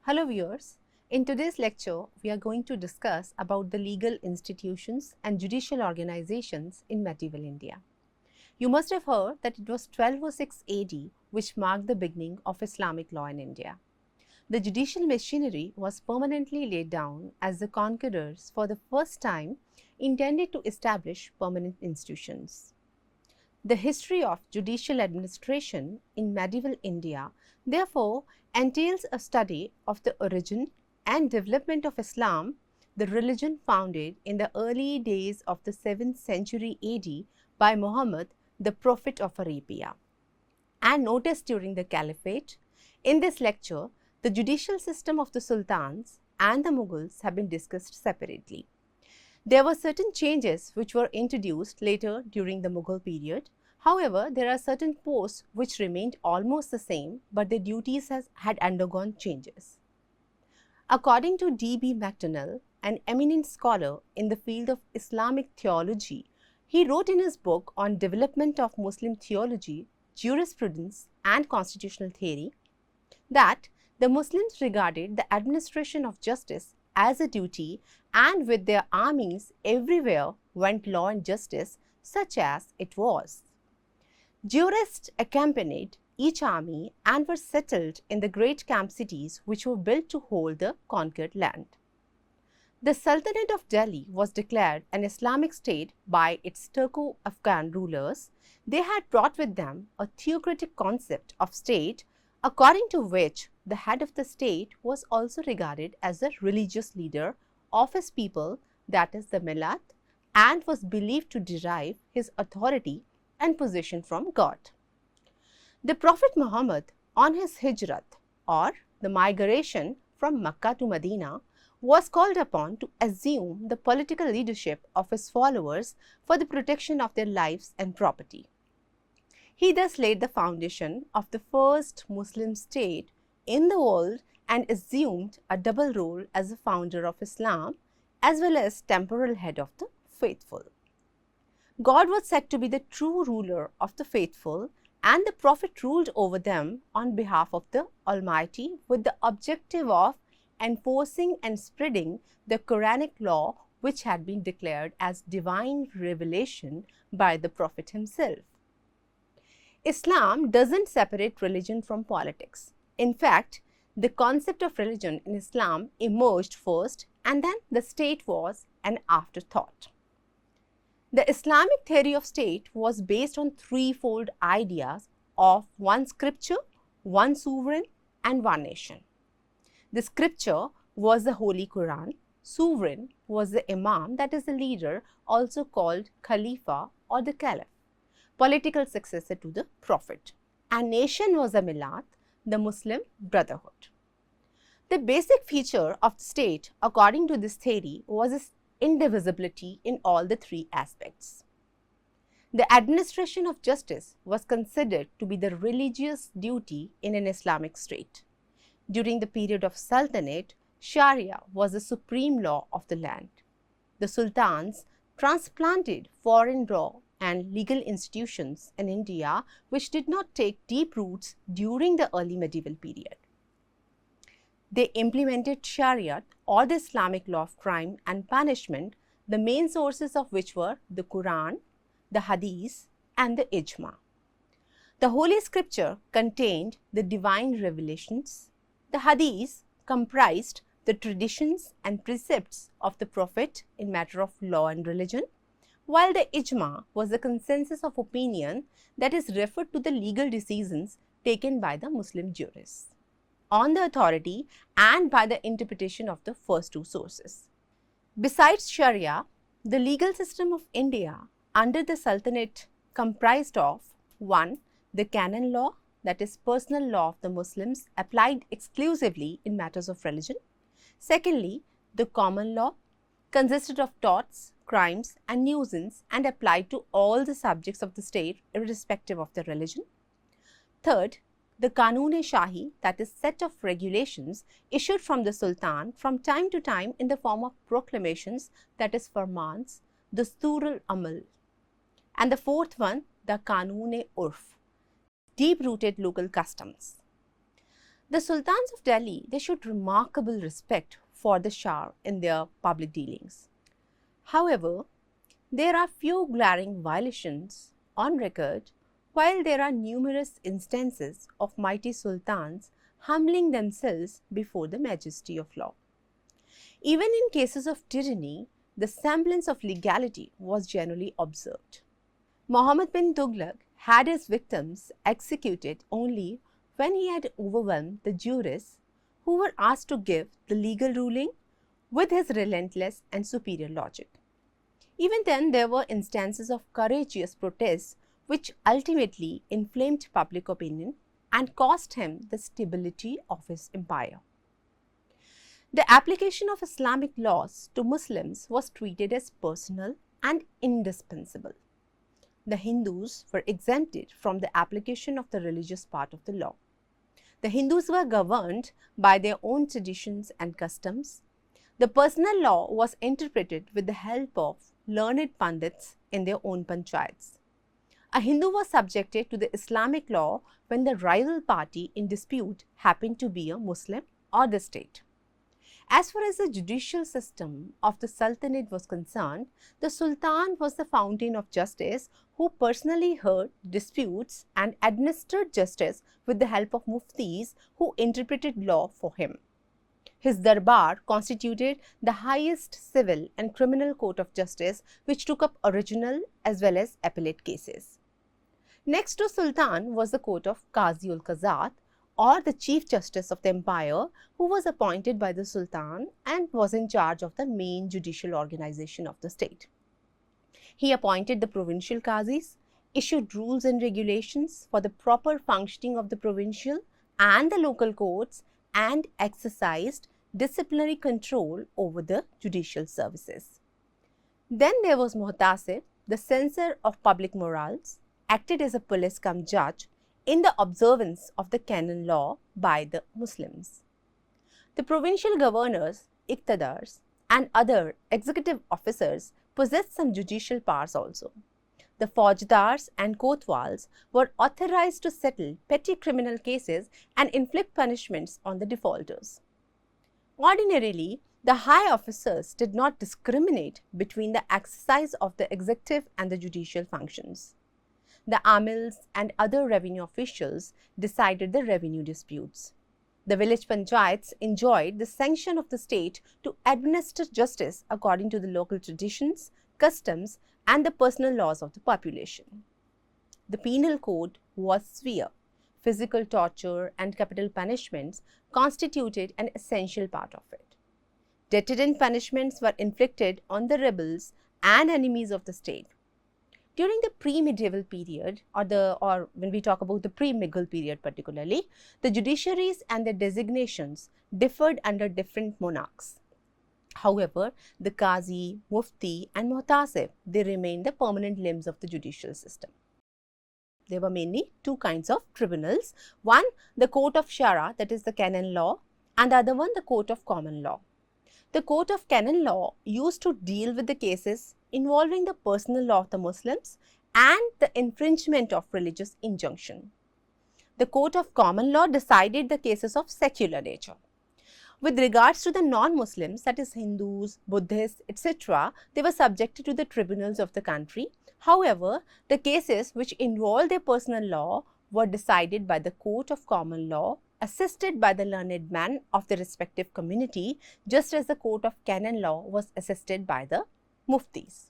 Hello viewers, in today's lecture we are going to discuss about the legal institutions and judicial organizations in medieval India. You must have heard that it was 1206 AD which marked the beginning of Islamic law in India. The judicial machinery was permanently laid down as the conquerors for the first time intended to establish permanent institutions. The history of judicial administration in medieval India therefore entails a study of the origin and development of Islam, the religion founded in the early days of the 7th century AD by Muhammad, the Prophet of Arabia, and noticed during the Caliphate. In this lecture, the judicial system of the Sultans and the Mughals have been discussed separately. There were certain changes which were introduced later during the Mughal period. However, there are certain posts which remained almost the same, but their duties had undergone changes. According to D.B. McDonnell, an eminent scholar in the field of Islamic theology, he wrote in his book on development of Muslim theology, jurisprudence and constitutional theory that the Muslims regarded the administration of justice as a duty, and with their armies everywhere went law and justice, such as it was. Jurists accompanied each army and were settled in the great camp cities which were built to hold the conquered land. The Sultanate of Delhi was declared an Islamic state by its Turco-Afghan rulers. They had brought with them a theocratic concept of state, according to which the head of the state was also regarded as the religious leader of his people, that is the Millat, and was believed to derive his authority and position from God. The Prophet Muhammad, on his hijrat or the migration from Mecca to Medina, was called upon to assume the political leadership of his followers for the protection of their lives and property. He thus laid the foundation of the first Muslim state in the world and assumed a double role as the founder of Islam as well as temporal head of the faithful. God was said to be the true ruler of the faithful, and the Prophet ruled over them on behalf of the Almighty with the objective of enforcing and spreading the Quranic law which had been declared as divine revelation by the Prophet himself. Islam doesn't separate religion from politics. In fact, the concept of religion in Islam emerged first, and then the state was an afterthought. The Islamic theory of state was based on threefold ideas of one scripture, one sovereign and one nation. The scripture was the Holy Quran, sovereign was the Imam, that is the leader, also called Khalifa or the Caliph, political successor to the Prophet, and nation was the Millat, the Muslim Brotherhood. The basic feature of the state, according to this theory, was its indivisibility in all the three aspects. The administration of justice was considered to be the religious duty in an Islamic state. During the period of Sultanate, Sharia was the supreme law of the land. The sultans transplanted foreign law and legal institutions in India which did not take deep roots during the early medieval period. They implemented Sharia or the Islamic law of crime and punishment, the main sources of which were the Quran, the Hadith and the Ijma. The Holy Scripture contained the divine revelations. The Hadith comprised the traditions and precepts of the Prophet in matter of law and religion, while the Ijma was the consensus of opinion that is referred to the legal decisions taken by the Muslim jurists on the authority and by the interpretation of the first two sources. Besides Sharia, the legal system of India under the Sultanate comprised of 1. The canon law, that is personal law of the Muslims applied exclusively in matters of religion. Secondly, the common law consisted of torts, crimes and nuisance and applied to all the subjects of the state irrespective of their religion. Third, the Qanun-e-Shahi, that is set of regulations issued from the Sultan from time to time in the form of proclamations, that is farmans, Dastur-ul-Amal. And the fourth one, the Qanun-e-Urf, deep-rooted local customs. The sultans of Delhi, they showed remarkable respect for the Shah in their public dealings. However, there are few glaring violations on record, while there are numerous instances of mighty sultans humbling themselves before the majesty of law. Even in cases of tyranny, the semblance of legality was generally observed. Muhammad bin Tughlaq had his victims executed only when he had overwhelmed the jurists who were asked to give the legal ruling with his relentless and superior logic. Even then, there were instances of courageous protests which ultimately inflamed public opinion and cost him the stability of his empire. The application of Islamic laws to Muslims was treated as personal and indispensable. The Hindus were exempted from the application of the religious part of the law. The Hindus were governed by their own traditions and customs. The personal law was interpreted with the help of learned pandits in their own panchayats. A Hindu was subjected to the Islamic law when the rival party in dispute happened to be a Muslim or the state. As far as the judicial system of the Sultanate was concerned, the Sultan was the fountain of justice who personally heard disputes and administered justice with the help of muftis who interpreted law for him. His darbar constituted the highest civil and criminal court of justice, which took up original as well as appellate cases. Next to Sultan was the court of Qazi-ul-Qazat, or the Chief Justice of the Empire, who was appointed by the Sultan and was in charge of the main judicial organization of the state. He appointed the provincial Qazis, issued rules and regulations for the proper functioning of the provincial and the local courts, and exercised disciplinary control over the judicial services. Then there was Muhtasib, the censor of public morals, acted as a police cum judge in the observance of the canon law by the Muslims. The provincial governors, iqtidars, and other executive officers possessed some judicial powers also. The faujdars and kotwals were authorized to settle petty criminal cases and inflict punishments on the defaulters. Ordinarily, the high officers did not discriminate between the exercise of the executive and the judicial functions. The amils and other revenue officials decided the revenue disputes. The village panchayats enjoyed the sanction of the state to administer justice according to the local traditions, customs, and the personal laws of the population. The penal code was severe. Physical torture and capital punishments constituted an essential part of it. Deterrent punishments were inflicted on the rebels and enemies of the state. During the pre-medieval period, or when we talk about the pre-Mughal period particularly, the judiciaries and their designations differed under different monarchs. However, the Qazi, Mufti and Muhtasib, they remained the permanent limbs of the judicial system. There were mainly two kinds of tribunals. One, the court of Shara, that is the canon law, and the other one, the court of common law. The court of canon law used to deal with the cases involving the personal law of the Muslims and the infringement of religious injunction. The court of common law decided the cases of secular nature. With regards to the non-Muslims, that is Hindus, Buddhists, etc., they were subjected to the tribunals of the country. However, the cases which involved their personal law were decided by the court of common law, assisted by the learned man of the respective community, just as the court of canon law was assisted by the muftis.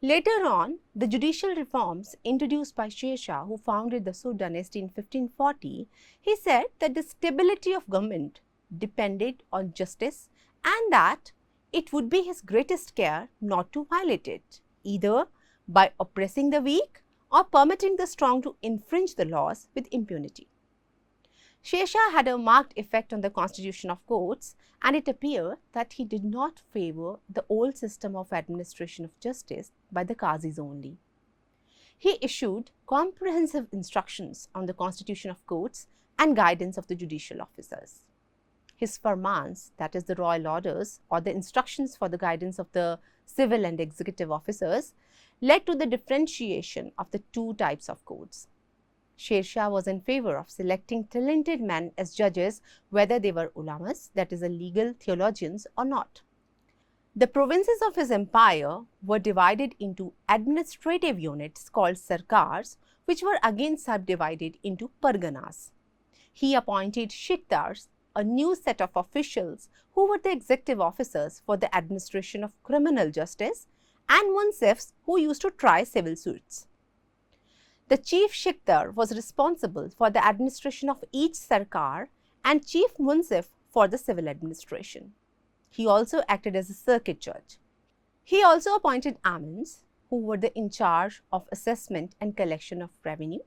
Later on, the judicial reforms introduced by Sher Shah, who founded the Sud dynasty in 1540, he said that the stability of government depended on justice and that it would be his greatest care not to violate it, either by oppressing the weak or permitting the strong to infringe the laws with impunity. Sher Shah had a marked effect on the constitution of courts, and it appeared that he did not favor the old system of administration of justice by the Qazis only. He issued comprehensive instructions on the constitution of courts and guidance of the judicial officers. His farmans, that is the royal orders or the instructions for the guidance of the civil and executive officers, led to the differentiation of the two types of courts. Sher Shah was in favor of selecting talented men as judges, whether they were ulamas, that is, legal theologians, or not. The provinces of his empire were divided into administrative units called sarkars, which were again subdivided into parganas. He appointed shikdars, a new set of officials who were the executive officers for the administration of criminal justice, and munsifs who used to try civil suits. The chief shikdar was responsible for the administration of each sarkar and chief munsif for the civil administration. He also acted as a circuit judge. He also appointed amins, who were in charge of assessment and collection of revenue,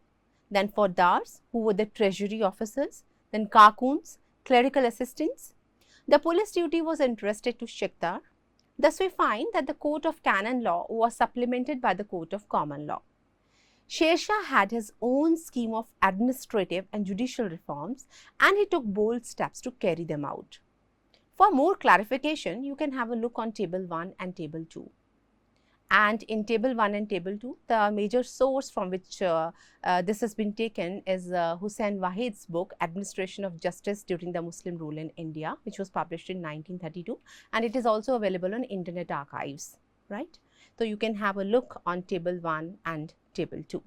then fordars, who were the treasury officers, then kakuns, clerical assistants. The police duty was entrusted to shikdar. Thus, we find that the court of canon law was supplemented by the court of common law. Sher Shah had his own scheme of administrative and judicial reforms, and he took bold steps to carry them out. For more clarification, you can have a look on Table 1 and Table 2. And in Table 1 and Table 2, the major source from which this has been taken is Hussain Wahid's book, Administration of Justice During the Muslim Rule in India, which was published in 1932, and it is also available on Internet Archives, right? So, you can have a look on Table 1 and Table 2.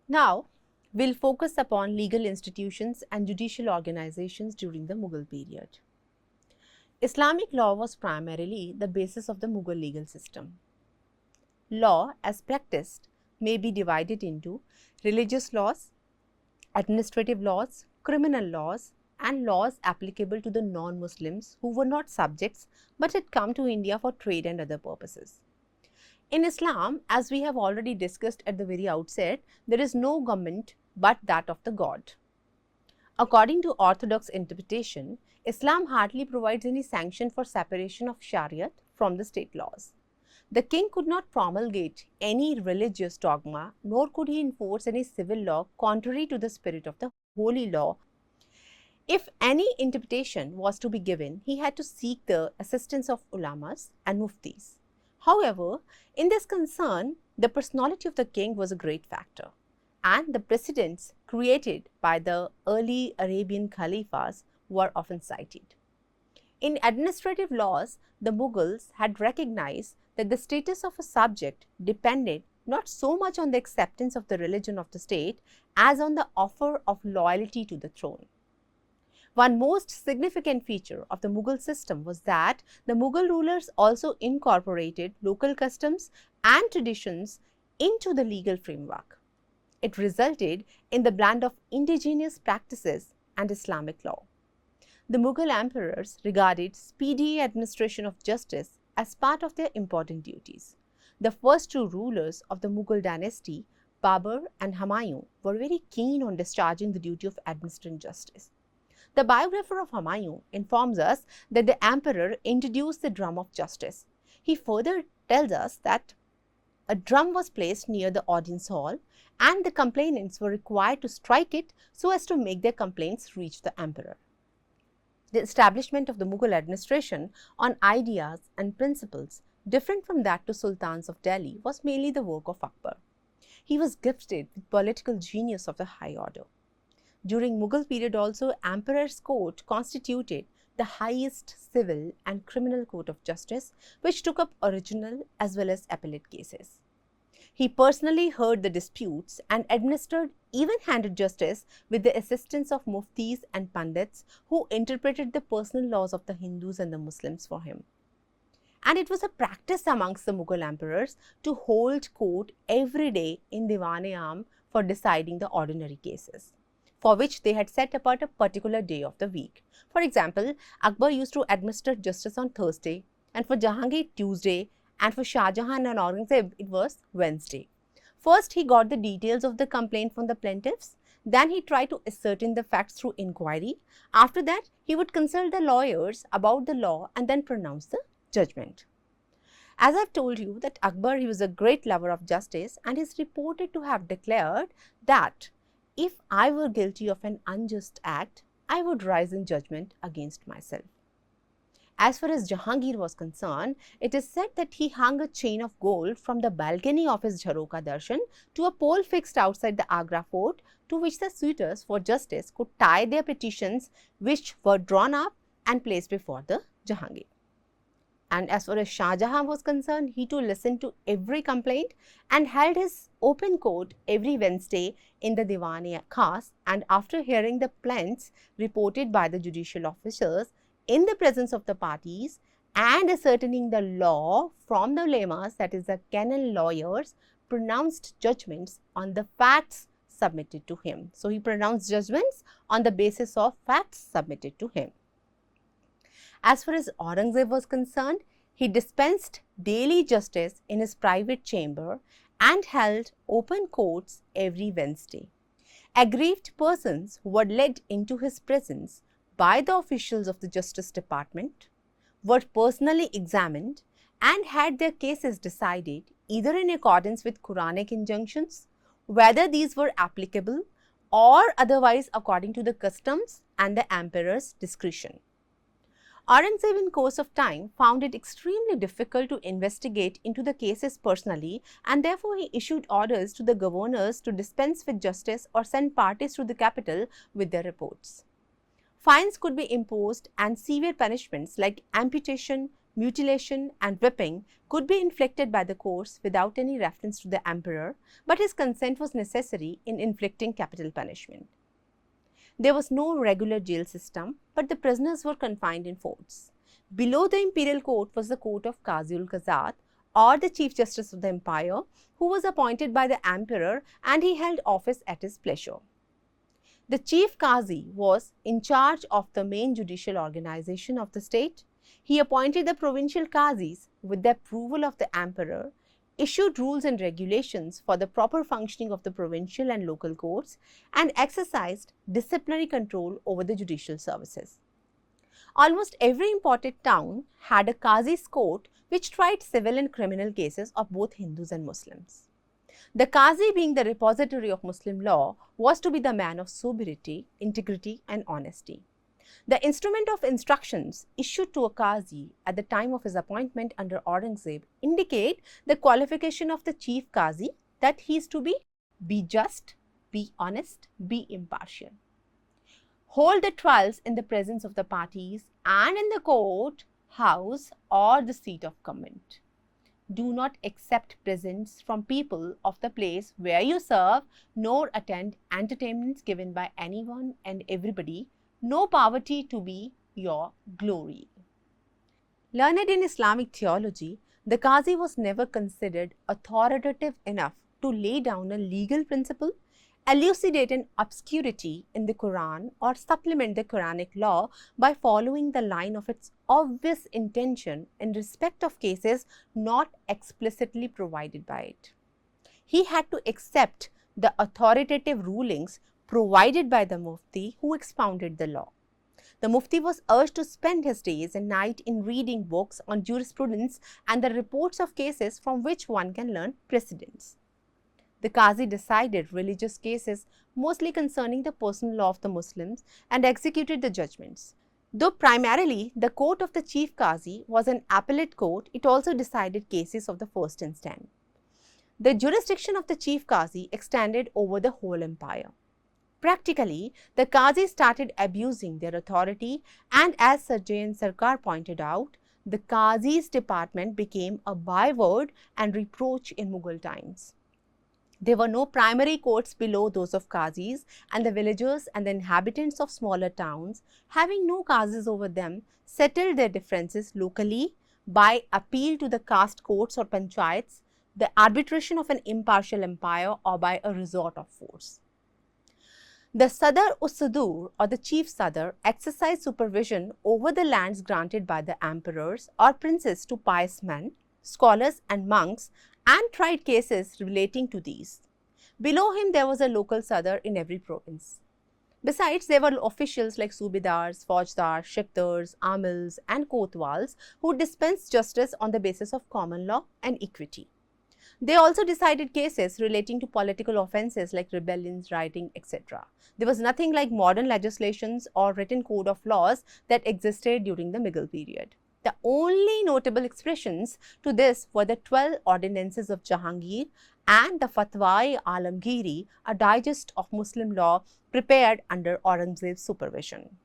Now, we will focus upon legal institutions and judicial organizations during the Mughal period. Islamic law was primarily the basis of the Mughal legal system. Law, as practiced, may be divided into religious laws, administrative laws, criminal laws, and laws applicable to the non-Muslims who were not subjects but had come to India for trade and other purposes. In Islam, as we have already discussed at the very outset, there is no government but that of the God. According to orthodox interpretation, Islam hardly provides any sanction for separation of Shariat from the state laws. The king could not promulgate any religious dogma, nor could he enforce any civil law contrary to the spirit of the holy law. If any interpretation was to be given, he had to seek the assistance of ulamas and muftis. However, in this concern, the personality of the king was a great factor, and the precedents created by the early Arabian Khalifas were often cited. In administrative laws, the Mughals had recognized that the status of a subject depended not so much on the acceptance of the religion of the state as on the offer of loyalty to the throne. One most significant feature of the Mughal system was that the Mughal rulers also incorporated local customs and traditions into the legal framework. It resulted in the blend of indigenous practices and Islamic law. The Mughal emperors regarded speedy administration of justice as part of their important duties. The first two rulers of the Mughal dynasty, Babur and Humayun, were very keen on discharging the duty of administering justice. The biographer of Humayun informs us that the emperor introduced the drum of justice. He further tells us that a drum was placed near the audience hall and the complainants were required to strike it so as to make their complaints reach the emperor. The establishment of the Mughal administration on ideas and principles different from that to sultans of Delhi was mainly the work of Akbar. He was gifted with political genius of the high order. During Mughal period also, Emperor's court constituted the highest civil and criminal court of justice, which took up original as well as appellate cases. He personally heard the disputes and administered even-handed justice with the assistance of muftis and pandits who interpreted the personal laws of the Hindus and the Muslims for him. And it was a practice amongst the Mughal emperors to hold court every day in Diwan-e-Am for deciding the ordinary cases, for which they had set apart a particular day of the week. For example, Akbar used to administer justice on Thursday, and for Jahangir Tuesday, and for Shah Jahan and Aurangzeb it was Wednesday. First, he got the details of the complaint from the plaintiffs. Then he tried to ascertain the facts through inquiry. After that, he would consult the lawyers about the law and then pronounce the judgment. As I've told you that Akbar, he was a great lover of justice and is reported to have declared that if I were guilty of an unjust act, I would rise in judgment against myself. As far as Jahangir was concerned, it is said that he hung a chain of gold from the balcony of his Jharoka Darshan to a pole fixed outside the Agra fort, to which the suitors for justice could tie their petitions, which were drawn up and placed before the Jahangir. And as far as Shah Jahan was concerned, he too listened to every complaint and held his open court every Wednesday in the Diwan-e-Khas, and after hearing the plaints reported by the judicial officers in the presence of the parties and ascertaining the law from the ulemas, that is the canon lawyers, pronounced judgments on the facts submitted to him. So, he pronounced judgments on the basis of facts submitted to him. As far as Aurangzeb was concerned, he dispensed daily justice in his private chamber and held open courts every Wednesday. Aggrieved persons were led into his presence by the officials of the Justice Department, were personally examined and had their cases decided either in accordance with Quranic injunctions, whether these were applicable, or otherwise according to the customs and the emperor's discretion. Aurangzeb in course of time found it extremely difficult to investigate into the cases personally, and therefore he issued orders to the governors to dispense with justice or send parties to the capital with their reports. Fines could be imposed and severe punishments like amputation, mutilation and whipping could be inflicted by the courts without any reference to the emperor, but his consent was necessary in inflicting capital punishment. There was no regular jail system, but the prisoners were confined in forts. Below the imperial court was the court of Qazi-ul-Qazat, or the Chief Justice of the Empire, who was appointed by the emperor and he held office at his pleasure. The Chief Qazi was in charge of the main judicial organization of the state. He appointed the provincial Qazis with the approval of the emperor, issued rules and regulations for the proper functioning of the provincial and local courts, and exercised disciplinary control over the judicial services. Almost every important town had a Qazi's court which tried civil and criminal cases of both Hindus and Muslims. The Qazi, being the repository of Muslim law, was to be the man of sobriety, integrity and honesty. The instrument of instructions issued to a Qazi at the time of his appointment under Aurangzeb indicate the qualification of the Chief Qazi, that he is to be just, be honest, be impartial. Hold the trials in the presence of the parties and in the court, house or the seat of comment. Do not accept presents from people of the place where you serve, nor attend entertainments given by anyone and everybody. No poverty to be your glory. Learned in Islamic theology, the Qazi was never considered authoritative enough to lay down a legal principle, elucidate an obscurity in the Quran, or supplement the Quranic law by following the line of its obvious intention in respect of cases not explicitly provided by it. He had to accept the authoritative rulings provided by the Mufti who expounded the law. The Mufti was urged to spend his days and night in reading books on jurisprudence and the reports of cases from which one can learn precedents. The Qazi decided religious cases mostly concerning the personal law of the Muslims and executed the judgments. Though primarily the court of the Chief Qazi was an appellate court, it also decided cases of the first instance. The jurisdiction of the Chief Qazi extended over the whole empire. Practically, the Qazis started abusing their authority, and as Sajjan Sarkar pointed out, the Qazi's department became a byword and reproach in Mughal times. There were no primary courts below those of Qazis, and the villagers and the inhabitants of smaller towns, having no Qazis over them, settled their differences locally by appeal to the caste courts or panchayats, the arbitration of an impartial empire, or by a resort of force. The Sadr-us-Sudur, or the Chief Sadr, exercised supervision over the lands granted by the emperors or princes to pious men, scholars and monks and tried cases relating to these. Below him there was a local sadar in every province. Besides, there were officials like subedars, faujdars, shiktars, amils and kotwals who dispensed justice on the basis of common law and equity. They also decided cases relating to political offences like rebellions, rioting, etc. There was nothing like modern legislations or written code of laws that existed during the Mughal period. The only notable expressions to this were the 12 ordinances of Jahangir and the Fatwa-e-Alamgiri, a digest of Muslim law prepared under Aurangzeb's supervision.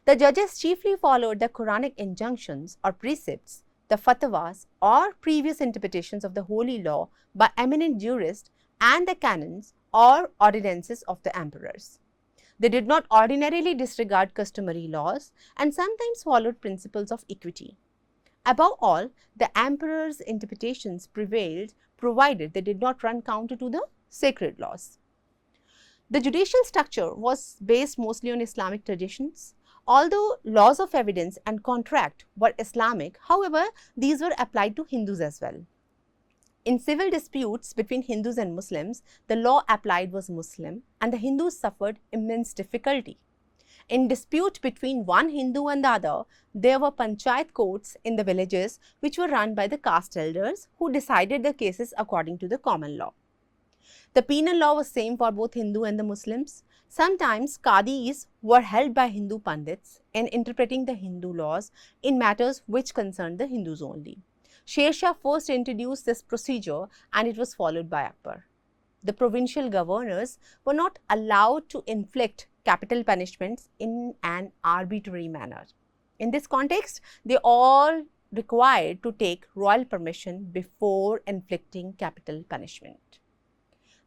The judges chiefly followed the Quranic injunctions or precepts, the fatwas or previous interpretations of the holy law by eminent jurists, and the canons or ordinances of the emperors. They did not ordinarily disregard customary laws and sometimes followed principles of equity. Above all, the emperor's interpretations prevailed provided they did not run counter to the sacred laws. The judicial structure was based mostly on Islamic traditions. Although laws of evidence and contract were Islamic, however, these were applied to Hindus as well. In civil disputes between Hindus and Muslims, the law applied was Muslim and the Hindus suffered immense difficulty. In dispute between one Hindu and the other, there were panchayat courts in the villages which were run by the caste elders who decided the cases according to the common law. The penal law was same for both Hindu and the Muslims. Sometimes qadis were held by Hindu pandits in interpreting the Hindu laws in matters which concerned the Hindus only. Sher Shah first introduced this procedure and it was followed by Akbar. The provincial governors were not allowed to inflict capital punishments in an arbitrary manner. In this context, they all required to take royal permission before inflicting capital punishment.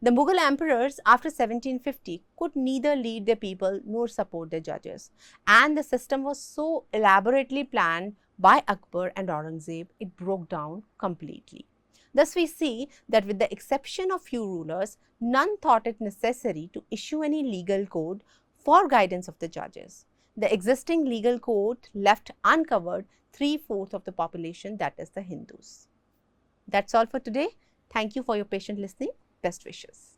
The Mughal emperors after 1750 could neither lead their people nor support their judges, and the system was so elaborately planned by Akbar and Aurangzeb, it broke down completely. Thus, we see that with the exception of few rulers, none thought it necessary to issue any legal code for guidance of the judges. The existing legal code left uncovered 3/4 of the population, that is the Hindus. That's all for today. Thank you for your patient listening. Best wishes.